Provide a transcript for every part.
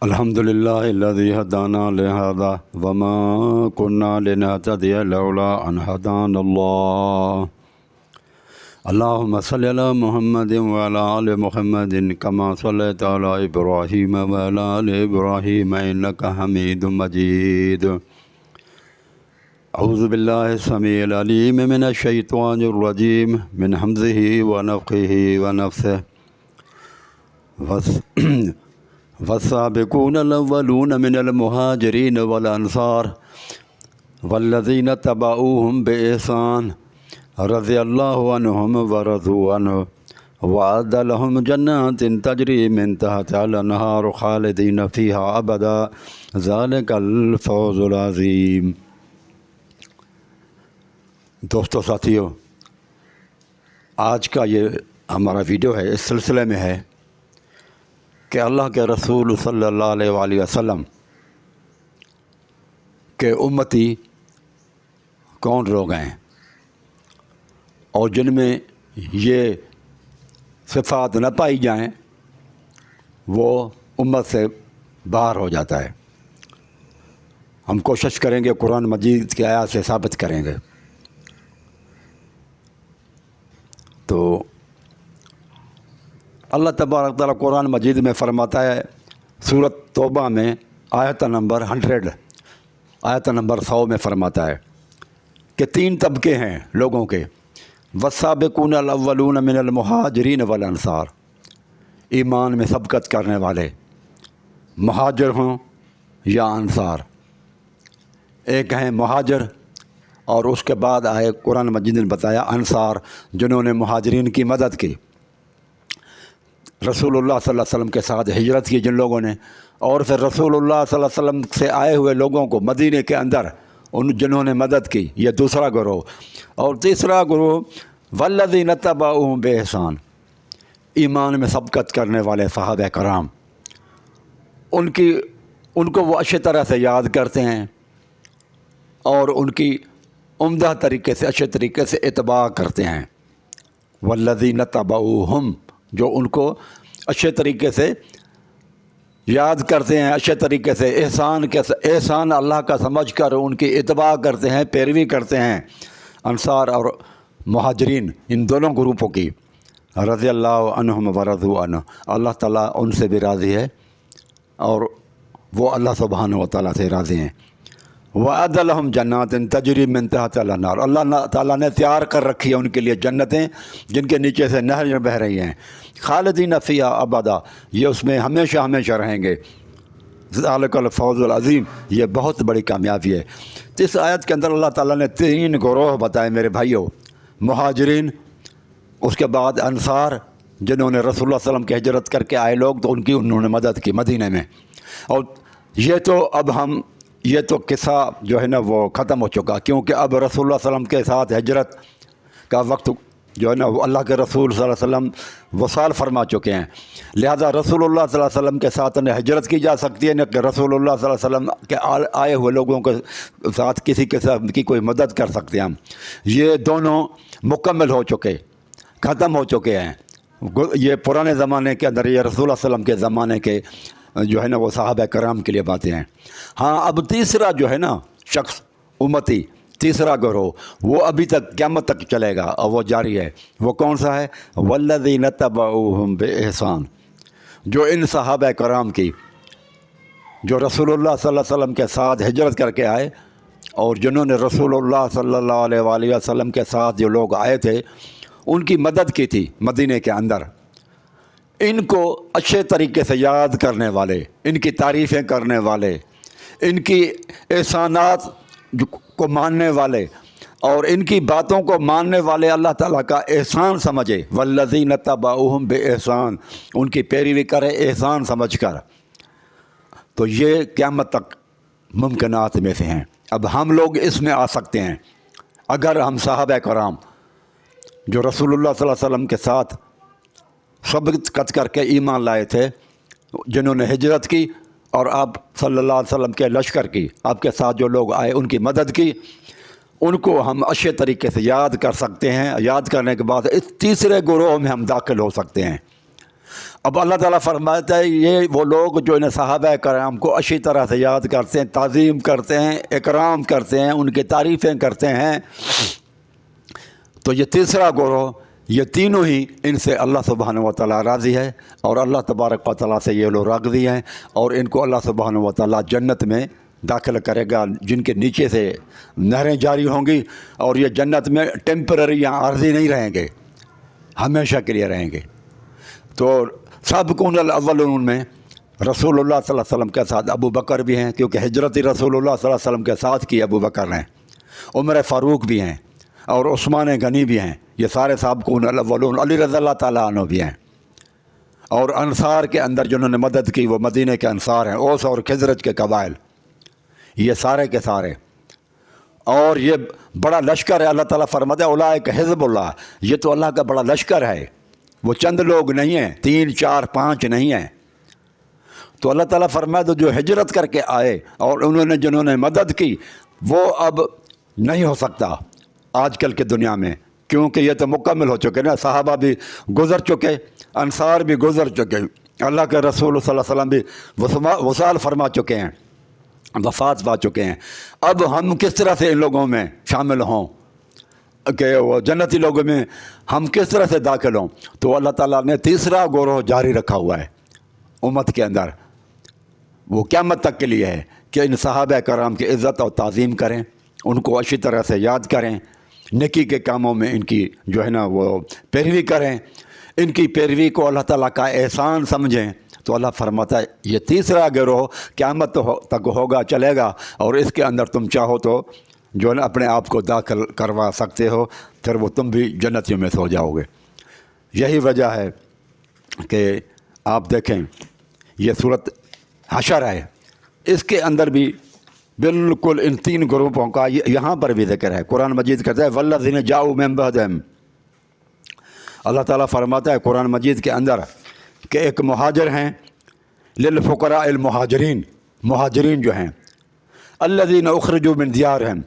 الحمد لله الذي هدانا لهذا وما كنا لنهتدي لولا أن هدانا الله. اللهم صل على محمد وعلى آل محمد كما صليت على إبراهيم وعلى آل إبراهيم إنك حميد مجيد. أعوذ بالله السميع العليم من الشيطان الرجيم من همزه ونفخه ونفثه. والسابقون الأولون من المهاجرين والأنصار والذين اتبعوهم بإحسان رضي الله عنهم ورضوا عنه وأعد لهم جنات تجري من تحتها الأنهار خالدين فيها أبدا ذلك الفوز العظيم. دوستو ساتھیو، آج کا یہ ہمارا ویڈیو ہے اس سلسلے میں ہے کہ اللہ کے رسول صلی اللہ علیہ وآلہ وسلم کے امتی کون لوگ ہیں اور جن میں یہ صفات نہ پائی جائیں وہ امت سے باہر ہو جاتا ہے. ہم کوشش کریں گے قرآن مجید کی آیات سے ثابت کریں گے. تو اللہ تبارک تعالیٰ قرآن مجید میں فرماتا ہے سورۃ توبہ میں آیت نمبر 100 میں فرماتا ہے کہ 3 طبقے ہیں لوگوں کے. والسابقون الاولون من المہاجرین والانصار، ایمان میں سبقت کرنے والے مہاجر ہوں یا انصار. ایک ہیں مہاجر اور اس کے بعد آئے قرآن مجید نے بتایا انصار، جنہوں نے مہاجرین کی مدد کی. رسول اللہ صلی اللہ علیہ وسلم کے ساتھ ہجرت کی جن لوگوں نے، اور پھر رسول اللہ صلی اللہ علیہ وسلم سے آئے ہوئے لوگوں کو مدینے کے اندر جنہوں نے مدد کی، یہ دوسرا گروہ. اور تیسرا گروہ والذین اتبعوہم بإحسان، ایمان میں سبقت کرنے والے صحابہ کرام. ان کو وہ اچھی طرح سے یاد کرتے ہیں اور ان کی عمدہ طریقے سے اچھے طریقے سے اتباع کرتے ہیں. والذین اتبعوہم، جو ان کو اچھے طریقے سے یاد کرتے ہیں، اچھے طریقے سے احسان اللہ کا سمجھ کر ان کی اتباع کرتے ہیں، پیروی کرتے ہیں. انصار اور مہاجرین، ان دونوں گروپوں کی رضی اللہ عنہم ورضوا عنہ، اللہ تعالیٰ ان سے بھی راضی ہے اور وہ اللہ سبحانہ و تعالیٰ سے راضی ہیں. وَأَعَدَّ لَهُمْ جَنَّاتٍ تَجْرِي مِن تَحْتِهَا الْأَنْهَارُ، اللہ تعالیٰ نے تیار کر رکھی ہے ان کے لیے جنتیں جن کے نیچے سے نہریں بہہ رہی ہیں. خالدین فیہا ابدا، یہ اس میں ہمیشہ ہمیشہ رہیں گے. ذالک الفوز العظیم، یہ بہت بڑی کامیابی ہے. اس آیت کے اندر اللہ تعالیٰ نے 3 گروہ بتائے میرے بھائیوں. مہاجرین، اس کے بعد انصار جنہوں نے رسول اللہ صلی اللہ علیہ وسلم کی ہجرت کر کے آئے لوگ تو انہوں نے مدد کی مدینے میں. اور یہ تو قصہ جو ہے نا وہ ختم ہو چکا، کیونکہ اب رسول اللہ صلی اللہ علیہ وسلم کے ساتھ ہجرت کا وقت جو ہے نا وہ اللہ کے رسول صلی اللہ علیہ وسلم وصال فرما چکے ہیں. لہذا رسول اللہ صلی اللہ علیہ وسلم کے ساتھ نہ ہجرت کی جا سکتی ہے، نہ کہ رسول اللہ صلی اللہ علیہ وسلم کے آئے ہوئے لوگوں کے ساتھ کسی قسم کی کوئی مدد کر سکتے ہیں ہم. یہ دونوں مکمل ہو چکے، ختم ہو چکے ہیں. یہ پرانے زمانے کے اندر، یہ رسول اللہ صلی اللہ علیہ وسلم کے زمانے کے جو ہے نا وہ صحابہ کرام کے لیے باتیں ہیں. ہاں، اب تیسرا جو ہے نا شخص امتی، تیسرا گروہ، وہ ابھی تک قیامت تک چلے گا اور وہ جاری ہے. وہ کون سا ہے؟ والذین اتبعوہم بإحسان، جو ان صحابہ کرام کی جو رسول اللہ صلی اللہ علیہ وسلم کے ساتھ ہجرت کر کے آئے اور جنہوں نے رسول اللہ صلی اللہ علیہ وآلہ وسلم کے ساتھ جو لوگ آئے تھے ان کی مدد کی تھی مدینے کے اندر. ان کو اچھے طریقے سے یاد کرنے والے، ان کی تعریفیں کرنے والے، ان کی احسانات کو ماننے والے اور ان کی باتوں کو ماننے والے اللہ تعالیٰ کا احسان سمجھے. والذین اتبعوہم بإحسان، ان کی پیروی کرے احسان سمجھ کر. تو یہ قیامت تک ممکنات میں سے ہیں. اب ہم لوگ اس میں آ سکتے ہیں اگر ہم صحابہ کرام جو رسول اللہ صلی اللہ علیہ وسلم کے ساتھ سبقت کر کے ایمان لائے تھے، جنہوں نے ہجرت کی اور آپ صلی اللہ علیہ وسلم کے لشکر کی، آپ کے ساتھ جو لوگ آئے ان کی مدد کی، ان کو ہم اچھے طریقے سے یاد کر سکتے ہیں. یاد کرنے کے بعد اس تیسرے گروہ میں ہم داخل ہو سکتے ہیں. اب اللہ تعالیٰ فرماتا ہے یہ وہ لوگ جو انہیں صحابہ کرام کو اچھی طرح سے یاد کرتے ہیں، تعظیم کرتے ہیں، اکرام کرتے ہیں، ان کی تعریفیں کرتے ہیں، تو یہ تیسرا گروہ، یہ تینوں ہی ان سے اللہ سبحانہ و تعالیٰ راضی ہے، اور اللہ تبارک و تعالیٰ سے یہ لوگ راضی ہیں، اور ان کو اللہ سبحانہ و تعالیٰ جنت میں داخل کرے گا، جن کے نیچے سے نہریں جاری ہوں گی، اور یہ جنت میں ٹیمپرری یا عارضی نہیں رہیں گے، ہمیشہ کے لیے رہیں گے۔ تو سابقون الاولون میں رسول اللہ صلی اللہ علیہ وسلم کے ساتھ ابو بکر بھی ہیں، کیونکہ ہجرت رسول اللہ صلی اللہ علیہ وسلم کے ساتھ کی ابو بکر ہیں، عمر فاروق بھی ہیں، اور عثمان غنی بھی ہیں، یہ سارے سابقون الاولون، علی رضی اللہ تعالیٰ عنہ بھی ہیں۔ اور انصار کے اندر جنہوں نے مدد کی وہ مدینہ کے انصار ہیں، اوس اور خزرج کے قبائل، یہ سارے کے سارے۔ اور یہ بڑا لشکر ہے، اللہ تعالیٰ فرماتا ہے اولئک حزب اللہ، یہ تو اللہ کا بڑا لشکر ہے، وہ چند لوگ نہیں ہیں، 3 4 5 نہیں ہیں۔ تو اللہ تعالیٰ فرماتا جو ہجرت کر کے آئے اور جنہوں نے مدد کی، وہ اب نہیں ہو سکتا آج کل کی دنیا میں، کیونکہ یہ تو مکمل ہو چکے نا، صحابہ بھی گزر چکے، انصار بھی گزر چکے، اللہ کے رسول صلی اللہ علیہ وسلم بھی وصال فرما چکے ہیں، وفات پا چکے ہیں۔ اب ہم کس طرح سے ان لوگوں میں شامل ہوں کہ وہ جنتی لوگوں میں ہم کس طرح سے داخل ہوں؟ تو اللہ تعالیٰ نے تیسرا گروہ جاری رکھا ہوا ہے امت کے اندر، وہ قیامت تک کے لیے ہے کہ ان صحابہ کرام کی عزت اور تعظیم کریں، ان کو اچھی طرح سے یاد کریں، نیکی کے کاموں میں ان کی جو ہے نا وہ پیروی کریں، ان کی پیروی کو اللہ تعالیٰ کا احسان سمجھیں۔ تو اللہ فرماتا ہے یہ تیسرا گروہ قیامت تک ہوگا، چلے گا، اور اس کے اندر تم چاہو تو جو ہے نا اپنے آپ کو داخل کروا سکتے ہو، پھر وہ تم بھی جنتیوں میں سے ہو جاؤ گے۔ یہی وجہ ہے کہ آپ دیکھیں یہ صورت حشر ہے، اس کے اندر بھی بالکل ان 3 گروپوں کا یہاں پر بھی ذکر ہے۔ قرآن مجید کہتا ہے والذین جاؤوا من بعدہم، اللہ تعالیٰ فرماتا ہے قرآن مجید کے اندر کہ ایک مہاجر ہیں، للفقراء المہاجرین، مہاجرین جو ہیں، الذین اخرجوا من دیارہم،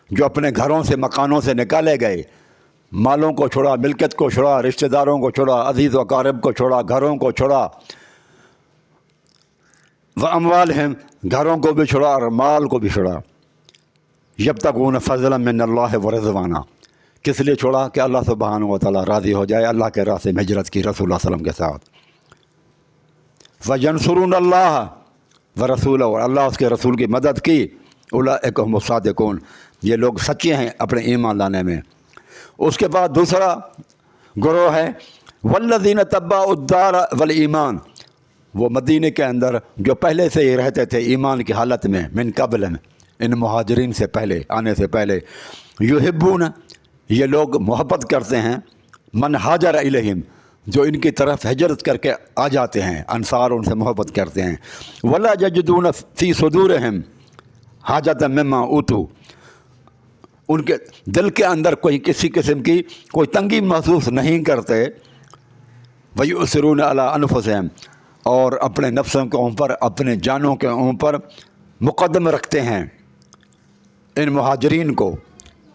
جو اپنے گھروں سے مکانوں سے نکالے گئے، مالوں کو چھوڑا، ملکت کو چھوڑا، رشتہ داروں کو چھوڑا، عزیز و اقارب کو چھوڑا، گھروں کو چھوڑا، واموالہم، گھروں کو بھی چھوڑا اور مال کو بھی چھوڑا، یبتغون فضلا من اللہ ورضوانا، کس لیے چھوڑا؟ کہ اللہ سبحانہ و تعالیٰ راضی ہو جائے، اللہ کے راہ سے ہجرت کی رسول اللہ صلی اللہ علیہ وسلم کے ساتھ۔ وینصرون اللہ ورسولہ، اور اللہ اس کے رسول کی مدد کی، اولئک هم الصادقون، یہ لوگ سچے ہیں اپنے ایمان لانے میں۔ اس کے بعد دوسرا گروہ ہے والذین تبعوا الدار والایمان، وہ مدینہ کے اندر جو پہلے سے ہی رہتے تھے ایمان کی حالت میں، من قبل، ان مہاجرین سے پہلے، آنے سے پہلے، یحبون، یہ لوگ محبت کرتے ہیں، من ہاجر الیہم، جو ان کی طرف ہجرت کر کے آ جاتے ہیں، انصار ان سے محبت کرتے ہیں، ولا یجدون فی صدورہم حاجۃ مما اوتوا، ان کے دل کے اندر کوئی کسی قسم کی کوئی تنگی محسوس نہیں کرتے، ویؤثرون علی انفسہم، اور اپنے نفسوں کے اوپر، اپنے جانوں کے اوپر مقدم رکھتے ہیں ان مہاجرین کو،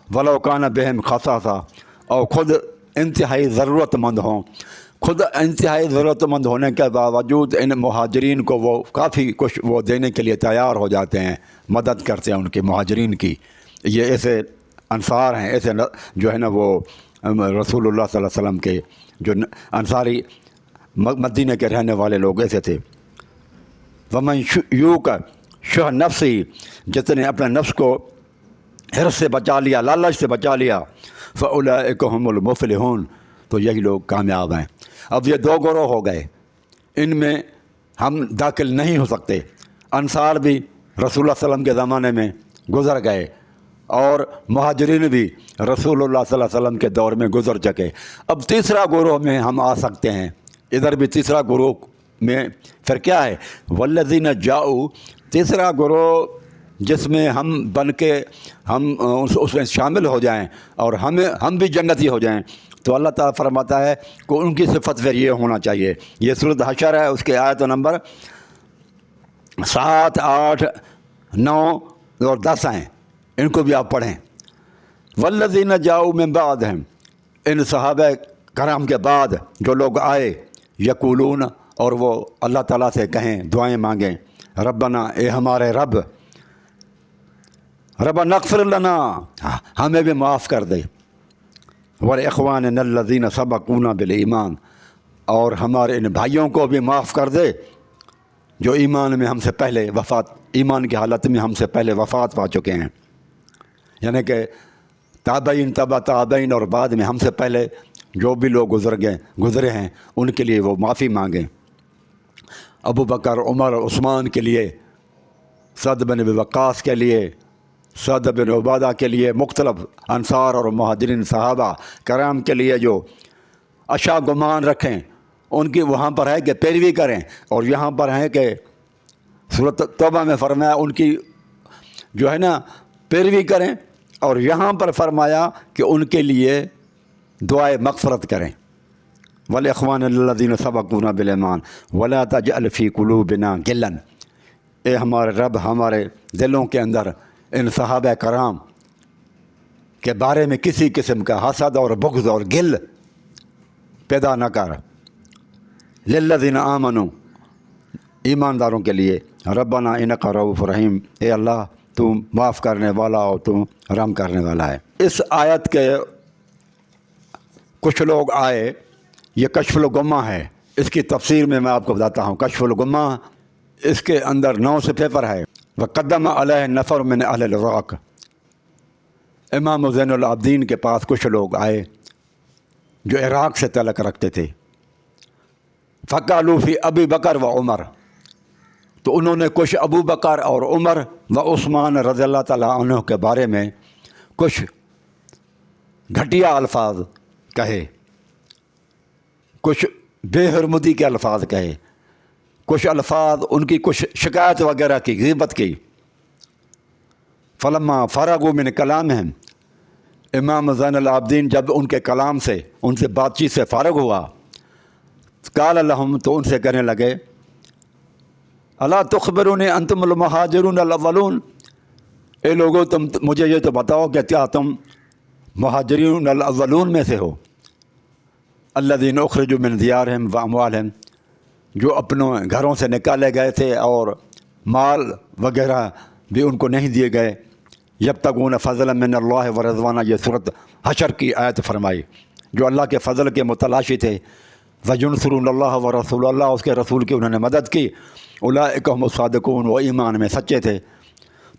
ولو کان بہم خصاصہ، اور خود انتہائی ضرورت مند ہوں، خود انتہائی ضرورت مند ہونے کے باوجود ان مہاجرین کو وہ کافی کچھ وہ دینے کے لیے تیار ہو جاتے ہیں، مدد کرتے ہیں ان کے مہاجرین کی۔ یہ ایسے انصار ہیں، ایسے جو ہے نا وہ رسول اللہ صلی اللہ علیہ وسلم کے جو انصاری مدینہ کے رہنے والے لوگ ایسے تھے۔ ومن یوق شح نفسی، جس نے اپنے نفس کو حرص سے بچا لیا، لالچ سے بچا لیا، فاولئک هم المفلحون، تو یہی لوگ کامیاب ہیں۔ اب یہ 2 گروہ ہو گئے، ان میں ہم داخل نہیں ہو سکتے۔ انصار بھی رسول اللہ صلی اللہ علیہ وسلم کے زمانے میں گزر گئے، اور مہاجرین بھی رسول اللہ صلی اللہ علیہ وسلم کے دور میں گزر چکے۔ اب تیسرا گروہ میں ہم آ سکتے ہیں، ادھر بھی تیسرا گروہ میں پھر کیا ہے؟ والذین جاؤ، تیسرا گروہ جس میں ہم بن کے ہم اس میں شامل ہو جائیں اور ہم بھی جنتی ہو جائیں، تو اللہ تعالیٰ فرماتا ہے کہ ان کی صفت پھر یہ ہونا چاہیے۔ یہ سورۃ حشر ہے، اس کے آیت نمبر 7 8 9 اور 10 ہیں، ان کو بھی آپ پڑھیں۔ والذین جاؤ من بعدہم، ان صحابہ کرام کے بعد جو لوگ آئے، یقولون، اور وہ اللہ تعالیٰ سے کہیں، دعائیں مانگیں، ربنا، اے ہمارے رب، ربنا اغفر لنا، ہمیں بھی معاف کر دے، ولاخواننا الذین سبقونا بالایمان، اور ہمارے ان بھائیوں کو بھی معاف کر دے جو ایمان میں ہم سے پہلے ایمان کی حالت میں ہم سے پہلے وفات پا چکے ہیں، یعنی کہ تابعین، تبع تابعین، اور بعد میں ہم سے پہلے جو بھی لوگ گزرے ہیں ان کے لیے وہ معافی مانگیں، ابو بکر، عمر، عثمان کے لیے، سعد بن ابی وقاص کے لیے، سعد بن عبادہ کے لیے، مختلف انصار اور مہاجرین صحابہ کرام کے لیے جو اچھا گمان رکھیں ان کی وہاں پر ہے کہ پیروی کریں، اور یہاں پر ہے کہ سورۃ توبہ میں فرمایا ان کی جو ہے نا پیروی کریں، اور یہاں پر فرمایا کہ ان کے لیے دعائے مغفرت کریں، ولاخواننا الذین سبقونا بالایمان ولا تجعل فی قلوبنا غلا، اے ہمارے رب ہمارے دلوں کے اندر ان صحابہ کرام کے بارے میں کسی قسم کا حسد اور بغض اور غل پیدا نہ کر، للذین آمنوا، ایمانداروں کے لیے، ربنا انک رؤوف رحیم، اے اللہ تو معاف کرنے والا اور تو رحم کرنے والا ہے۔ اس آیت کے کچھ لوگ آئے، یہ کشف الغمہ ہے، اس کی تفسیر میں آپ کو بتاتا ہوں۔ کشف الغمہ اس کے اندر 9 صفحے پر ہے۔ وقدم علیہ نفر من اہل العراق، امام زین العابدین کے پاس کچھ لوگ آئے جو عراق سے تعلق رکھتے تھے، فقالوا فی ابی بکر و عمر، تو انہوں نے کچھ ابو بکر اور عمر و عثمان رضی اللہ تعالیٰ عنہ کے بارے میں کچھ گھٹیا الفاظ کہے، کچھ بے حرمتی کے الفاظ کہے، کچھ الفاظ ان کی کچھ شکایت وغیرہ کی، غیبت کی۔ فلما فرغوا من کلامہم، امام زین العابدین جب ان کے کلام سے، ان سے بات چیت سے فارغ ہوا، قال لہم، تو ان سے کہنے لگے، الا تخبرونی انتم المہاجرون الاولون، اے لوگو تم مجھے یہ تو بتاؤ کہ کیا تم مہاجرین الاولون میں سے ہو، الذین اخرجوا من دیارہم و اموالہم، جو اپنوں گھروں سے نکالے گئے تھے اور مال وغیرہ بھی ان کو نہیں دیے گئے، یبتغون فضلا من اللہ و رضوانہ، یہ صورت حشر کی آیت فرمائی، جو اللہ کے فضل کے متلاشی تھے، وینصرون اللہ و رسول اللہ، اس کے رسول کی انہوں نے مدد کی، اولئک هم الصادقون، وہ ایمان میں سچے تھے۔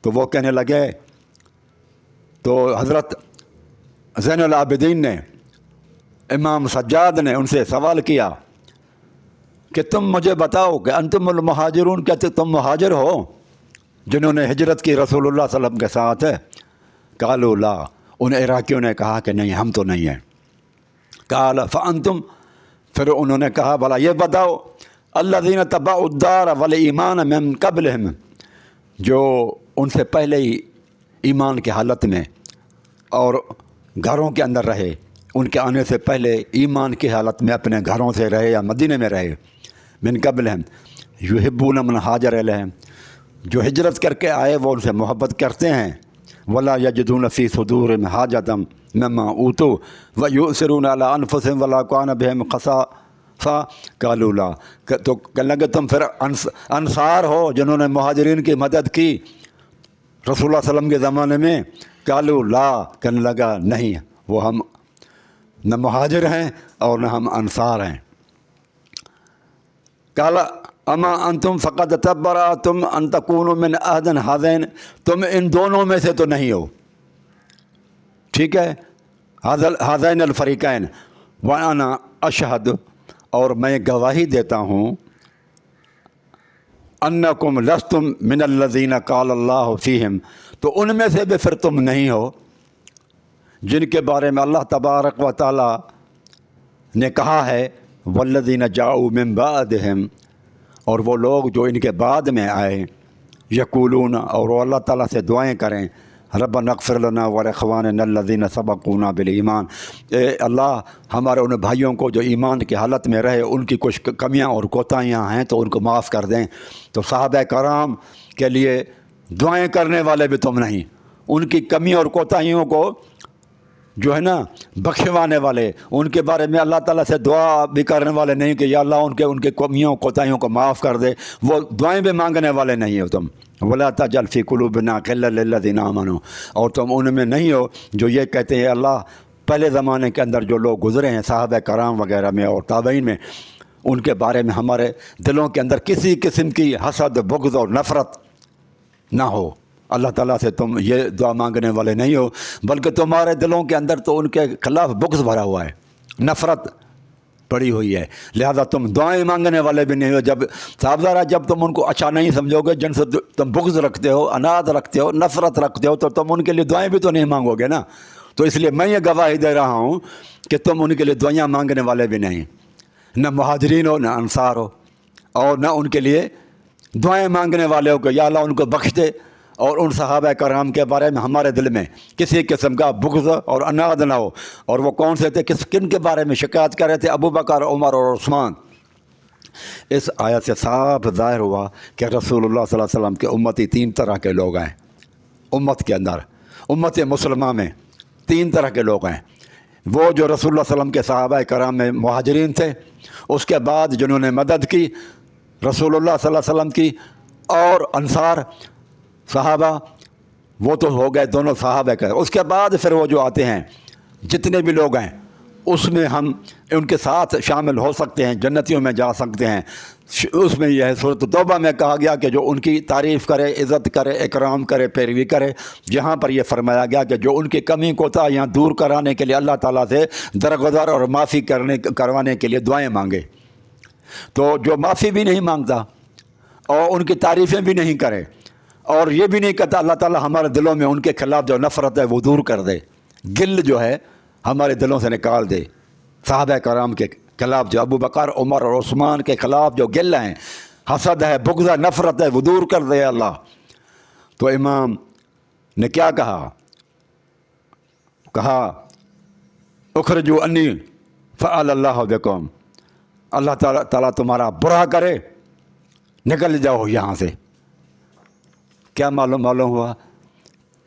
تو وہ کہنے لگے، تو حضرت زین العابدین نے، امام سجاد نے ان سے سوال کیا کہ تم مجھے بتاؤ کہ انتم المہاجرون، کیا تم مہاجر ہو جنہوں نے ہجرت کی رسول اللہ صلی اللہ علیہ وسلم کے ساتھ؟ قالوا لا، ان عراقیوں نے کہا کہ نہیں، ہم تو نہیں ہیں۔ قال فانتم، پھر انہوں نے کہا بھلا یہ بتاؤ، الذین تبعوا الدار والایمان من قبلہم، جو ان سے پہلے ہی ایمان کی حالت میں اور گھروں کے اندر رہے، ان کے آنے سے پہلے ایمان کی حالت میں اپنے گھروں سے رہے یا مدینے میں رہے، من قبلہم یحبون من ہاجر الیہم، جو ہجرت کر کے آئے وہ ان سے محبت کرتے ہیں، ولا یجدون فی صدورہم حاجۃ مما اوتوا ویؤثرون علی انفسہم ولو کان بہم خصاصہ، قالوا لا، تو کہنے لگے تم پھر انصار ہو جنہوں نے مہاجرین کی مدد کی رسول اللہ صلی اللہ علیہ وسلم کے زمانے میں؟ قالوا لا، کہنے لگا نہیں، وہ ہم نہ مہاجر ہیں اور نہ ہم انصار ہیں۔ قال اما انتم فقد تبرأتم ان تکونوا من احد ھذین، تم ان دونوں میں سے تو نہیں ہو، ٹھیک ہے، ھذین الفریقین، وانا اشہد، اور میں گواہی دیتا ہوں، انکم لستم من الذین قال اللہ فیہم، تو ان میں سے بھی پھر تم نہیں ہو جن کے بارے میں اللہ تبارک و تعالی نے کہا ہے، والذین جاؤوا من بعدہم، اور وہ لوگ جو ان کے بعد میں آئے، یقولون، اور وہ اللہ تعالیٰ سے دعائیں کریں، ربنا اغفر لنا ولاخواننا الذین سبقونا بالایمان، اے اللہ ہمارے ان بھائیوں کو جو ایمان کی حالت میں رہے، ان کی کچھ کمیاں اور کوتاہیاں ہیں تو ان کو معاف کر دیں۔ تو صحابہ کرام کے لیے دعائیں کرنے والے بھی تم نہیں، ان کی کمی اور کوتاہیوں کو جو ہے نا بخشوانے والے، ان کے بارے میں اللہ تعالیٰ سے دعا بھی کرنے والے نہیں کہ یا اللہ ان کے کمیوں کوتاہیوں کو معاف کر دے، وہ دعائیں بھی مانگنے والے نہیں ہو تم۔ ولا تجعل فی قلوبنا غلا للذین آمنوا، اور تم ان میں نہیں ہو جو یہ کہتے ہیں اللہ پہلے زمانے کے اندر جو لوگ گزرے ہیں صحابہ کرام وغیرہ میں اور تابعین میں، ان کے بارے میں ہمارے دلوں کے اندر کسی قسم کی حسد، بغض اور نفرت نہ ہو۔ اللہ تعالیٰ سے تم یہ دعا مانگنے والے نہیں ہو، بلکہ تمہارے دلوں کے اندر تو ان کے خلاف بغض بھرا ہوا ہے، نفرت پڑی ہوئی ہے، لہذا تم دعائیں مانگنے والے بھی نہیں ہو۔ جب صاحبزادہ جب تم ان کو اچھا نہیں سمجھو گے، جن سے تم بغض رکھتے ہو، اناد رکھتے ہو، نفرت رکھتے ہو، تو تم ان کے لیے دعائیں بھی تو نہیں مانگو گے نا۔ تو اس لیے میں یہ گواہی دے رہا ہوں کہ تم ان کے لیے دعائیں مانگنے والے بھی نہیں، نہ مہاجرین ہو نہ انصار ہو، اور نہ ان کے لیے دعائیں مانگنے والے ہو کہ یا اللہ ان کو بخش دے، اور ان صحابہ کرام کے بارے میں ہمارے دل میں کسی قسم کا بغض اور اناد نہ ہو۔ اور وہ کون سے تھے، کن کے بارے میں شکایت کر رہے تھے؟ ابو بکر، عمر اور عثمان۔ اس آیت سے صاف ظاہر ہوا کہ رسول اللہ صلی اللہ علیہ وسلم کے امتی تین طرح کے لوگ ہیں۔ امت کے اندر، امت مسلمہ میں تین طرح کے لوگ ہیں۔ وہ جو رسول اللہ صلی اللہ علیہ وسلم کے صحابہ کرام میں مہاجرین تھے، اس کے بعد جنہوں نے مدد کی رسول اللہ صلی اللہ علیہ وسلم کی، اور انصار صحابہ، وہ تو ہو گئے دونوں صحابہ کا۔ اس کے بعد پھر وہ جو آتے ہیں جتنے بھی لوگ ہیں، اس میں ہم ان کے ساتھ شامل ہو سکتے ہیں، جنتیوں میں جا سکتے ہیں۔ اس میں یہ ہے سورۃ توبہ میں کہا گیا کہ جو ان کی تعریف کرے، عزت کرے، اکرام کرے، پیروی کرے۔ جہاں پر یہ فرمایا گیا کہ جو ان کی کمی کوتاہیاں دور کرانے کے لیے اللہ تعالیٰ سے درگزر اور معافی کروانے کے لیے دعائیں مانگے۔ تو جو معافی بھی نہیں مانگتا اور ان کی تعریفیں بھی نہیں کرے، اور یہ بھی نہیں کہتا اللہ تعالیٰ ہمارے دلوں میں ان کے خلاف جو نفرت ہے وہ دور کر دے، گل جو ہے ہمارے دلوں سے نکال دے۔ صحابہ کرام کے خلاف جو ابو بکر، عمر اور عثمان کے خلاف جو گل ہیں، حسد ہے، بغض ہے، نفرت ہے، وہ دور کر دے اللہ۔ تو امام نے کیا کہا اخرجوا انی فعل اللہ بکم، اللہ تعالیٰ تمہارا برا کرے، نکل جاؤ یہاں سے۔ کیا معلوم ہوا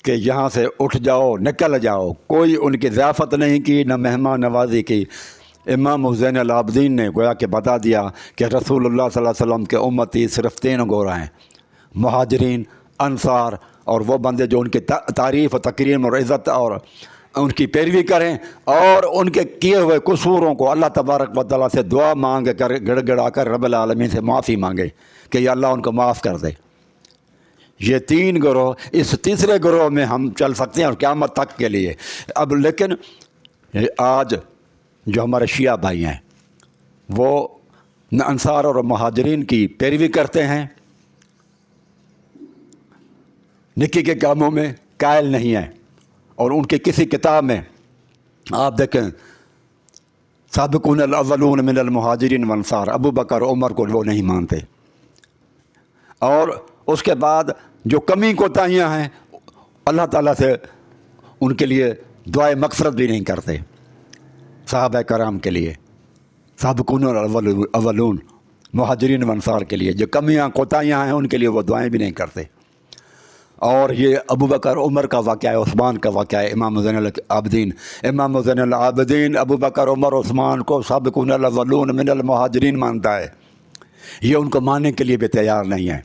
کہ یہاں سے اٹھ جاؤ، نکل جاؤ۔ کوئی ان کی ضیافت نہیں کی، نہ مہمان نوازی کی۔ امام زین العابدین نے گویا کہ بتا دیا کہ رسول اللہ صلی اللہ علیہ وسلم کے امتی صرف تین گروہ ہیں، مہاجرین، انصار، اور وہ بندے جو ان کی تعریف و تکریم اور عزت اور ان کی پیروی کریں، اور ان کے کیے ہوئے قصوروں کو اللہ تبارک و تعالیٰ سے دعا مانگ کر، گڑ گڑا کر رب العالمین سے معافی مانگے کہ یا اللہ ان کو معاف کر دے۔ یہ تین گروہ، اس تیسرے گروہ میں ہم چل سکتے ہیں اور قیامت تک کے لیے۔ اب لیکن آج جو ہمارے شیعہ بھائی ہیں، وہ نہ انصار اور مہاجرین کی پیروی کرتے ہیں، نکی کے کاموں میں قائل نہیں ہیں، اور ان کی کسی کتاب میں آپ دیکھیں سابقون الاولون من المہاجرین والانصار، ابو بکر عمر کو وہ نہیں مانتے، اور اس کے بعد جو کمی کوتاہیاں ہیں اللہ تعالیٰ سے ان کے لیے دعائے مغفرت بھی نہیں کرتے۔ صحابہ کرام کے لیے، سابقون الاولون مہاجرین والانصار کے لیے جو کمیاں کوتاہیاں ہیں ان کے لیے وہ دعائیں بھی نہیں کرتے۔ اور یہ ابو بکر عمر کا واقعہ ہے، عثمان کا واقعہ ہے، امام زین العابدین ابو بکر عمر عثمان کو سابقون الاولون من المہاجرین مانتا ہے، یہ ان کو ماننے کے لیے بھی تیار نہیں ہے،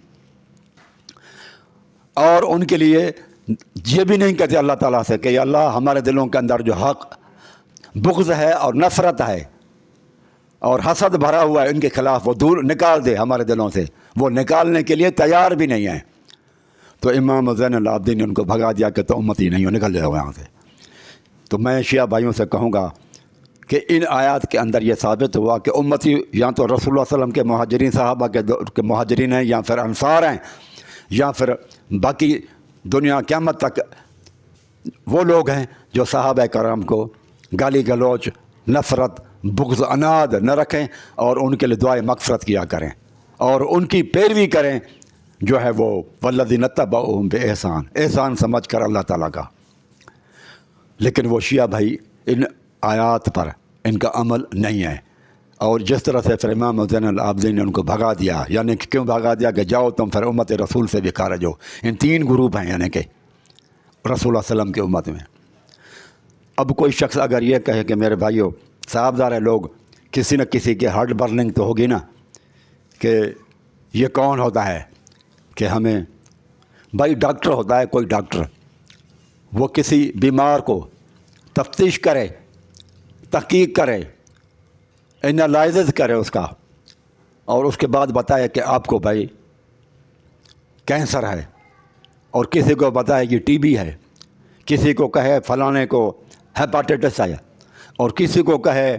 اور ان کے لیے یہ بھی نہیں کہتے اللہ تعالیٰ سے کہ یا اللہ ہمارے دلوں کے اندر جو حق بغض ہے اور نفرت ہے اور حسد بھرا ہوا ہے ان کے خلاف، وہ دور نکال دے ہمارے دلوں سے، وہ نکالنے کے لیے تیار بھی نہیں ہیں۔ تو امام زین العابدین نے ان کو بھگا دیا کہ تو امتی نہیں ہو، نکل جاؤ یہاں سے۔ تو میں شیعہ بھائیوں سے کہوں گا کہ ان آیات کے اندر یہ ثابت ہوا کہ امتی یا تو رسول اللہ صلی اللہ علیہ وسلم کے مہاجرین صحابہ کے مہاجرین ہیں، یا پھر انصار ہیں، یا پھر باقی دنیا قیامت تک وہ لوگ ہیں جو صحابہ کرام کو گالی گلوچ، نفرت، بغض، اناد نہ رکھیں، اور ان کے لیے دعائے مغفرت کیا کریں اور ان کی پیروی کریں، جو ہے وہ والذین اتبعوہم بإحسان، احسان سمجھ کر اللہ تعالیٰ کا۔ لیکن وہ شیعہ بھائی ان آیات پر ان کا عمل نہیں ہے، اور جس طرح سے پھر امام زین العابدین نے ان کو بھگا دیا، یعنی کہ کیوں بھگا دیا کہ جاؤ تم پھر امت رسول سے بھی خارج ہو۔ ان تین گروپ ہیں یعنی کہ رسول اللہ صلی اللہ علیہ وسلم کی امت میں۔ اب کوئی شخص اگر یہ کہے کہ میرے بھائیوں صاحب دار لوگ کسی نہ کسی کے ہارٹ برننگ تو ہوگی نا کہ یہ کون ہوتا ہے کہ ہمیں، بھائی ڈاکٹر ہوتا ہے کوئی ڈاکٹر، وہ کسی بیمار کو تفتیش کرے، تحقیق کرے، انالائزز کرے اس کا، اور اس کے بعد بتائے کہ آپ کو بھائی کینسر ہے، اور کسی کو بتائے کہ ٹی بی ہے، کسی کو کہے فلانے کو ہیپاٹائٹس ہے، اور کسی کو کہے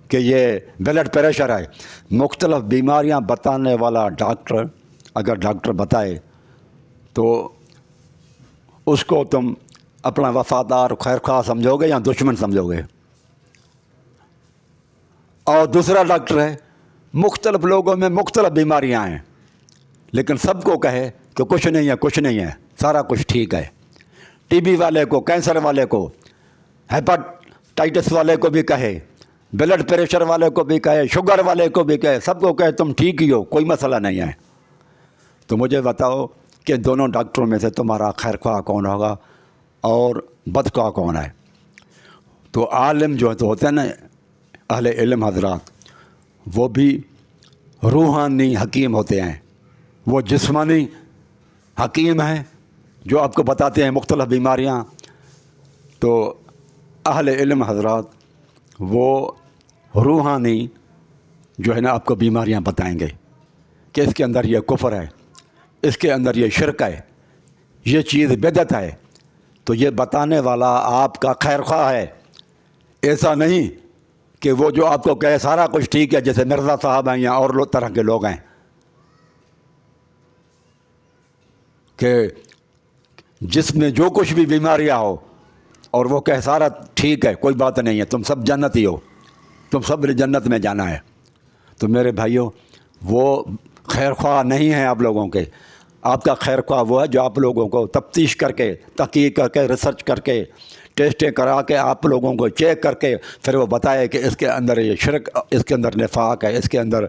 کہ یہ بلڈ پریشر ہے، مختلف بیماریاں بتانے والا ڈاکٹر اگر ڈاکٹر بتائے تو اس کو تم اپنا وفادار خیر خواہ سمجھو گے یا دشمن سمجھو گے؟ اور دوسرا ڈاکٹر ہے، مختلف لوگوں میں مختلف بیماریاں ہیں، لیکن سب کو کہے کہ کچھ نہیں ہے، کچھ نہیں ہے، سارا کچھ ٹھیک ہے، ٹی بی والے کو، کینسر والے کو، ہیپاٹائٹس والے کو بھی کہے، بلڈ پریشر والے کو بھی کہے، شوگر والے کو بھی کہے، سب کو کہے تم ٹھیک ہی ہو، کوئی مسئلہ نہیں ہے۔ تو مجھے بتاؤ کہ دونوں ڈاکٹروں میں سے تمہارا خیر خواہ کون ہوگا اور بدخواہ کون ہے؟ تو عالم جو تو ہوتے ہیں نا اہل علم حضرات، وہ بھی روحانی حکیم ہوتے ہیں، وہ جسمانی حکیم ہیں جو آپ کو بتاتے ہیں مختلف بیماریاں، تو اہل علم حضرات وہ روحانی جو ہے نا آپ کو بیماریاں بتائیں گے کہ اس کے اندر یہ کفر ہے، اس کے اندر یہ شرک ہے، یہ چیز بدعت ہے، تو یہ بتانے والا آپ کا خیر خواہ ہے۔ ایسا نہیں کہ وہ جو آپ کو کہے سارا کچھ ٹھیک ہے، جیسے مرزا صاحب ہیں یا اور طرح کے لوگ ہیں کہ جس میں جو کچھ بھی بیماریاں ہو اور وہ کہے سارا ٹھیک ہے، کوئی بات نہیں ہے، تم سب جنتی ہو، تم سب جنت میں جانا ہے۔ تو میرے بھائیوں وہ خیر خواہ نہیں ہیں آپ لوگوں کے، آپ کا خیر خواہ وہ ہے جو آپ لوگوں کو تفتیش کر کے، تحقیق کر کے، ریسرچ کر کے، ٹیسٹیں کرا کے آپ لوگوں کو چیک کر کے پھر وہ بتائے کہ اس کے اندر یہ شرک، اس کے اندر نفاق ہے، اس کے اندر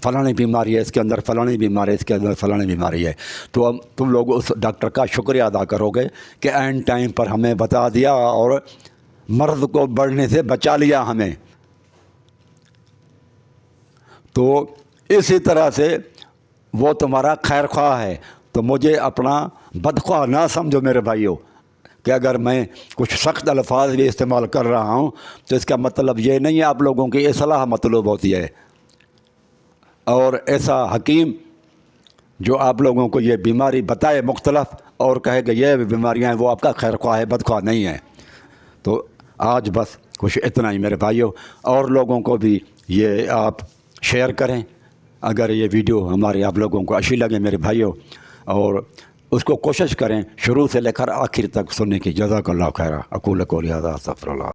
فلانی بیماری ہے، اس کے اندر فلانی بیماری ہے، اس کے اندر فلانی بیماری ہے۔ تو اب تم لوگ اس ڈاکٹر کا شکریہ ادا کرو گے کہ اینڈ ٹائم پر ہمیں بتا دیا اور مرض کو بڑھنے سے بچا لیا ہمیں۔ تو اسی طرح سے وہ تمہارا خیر خواہ ہے، تو مجھے اپنا بدخواہ نہ سمجھو میرے بھائیوں کہ اگر میں کچھ سخت الفاظ بھی استعمال کر رہا ہوں تو اس کا مطلب یہ نہیں ہے آپ لوگوں کی اصلاح مطلوب ہوتی ہے، اور ایسا حکیم جو آپ لوگوں کو یہ بیماری بتائے مختلف اور کہے کہ یہ بیماریاں ہیں، وہ آپ کا خیر خواہ ہے، بدخواہ نہیں ہے۔ تو آج بس کچھ اتنا ہی میرے بھائیوں، اور لوگوں کو بھی یہ آپ شیئر کریں اگر یہ ویڈیو ہمارے آپ لوگوں کو اچھی لگے میرے بھائیوں، اور اس کو کوشش کریں شروع سے لے کر آخر تک سننے کی۔ جزاک اللہ خیرہ۔ اقول قولی ھذا استغفر اللہ۔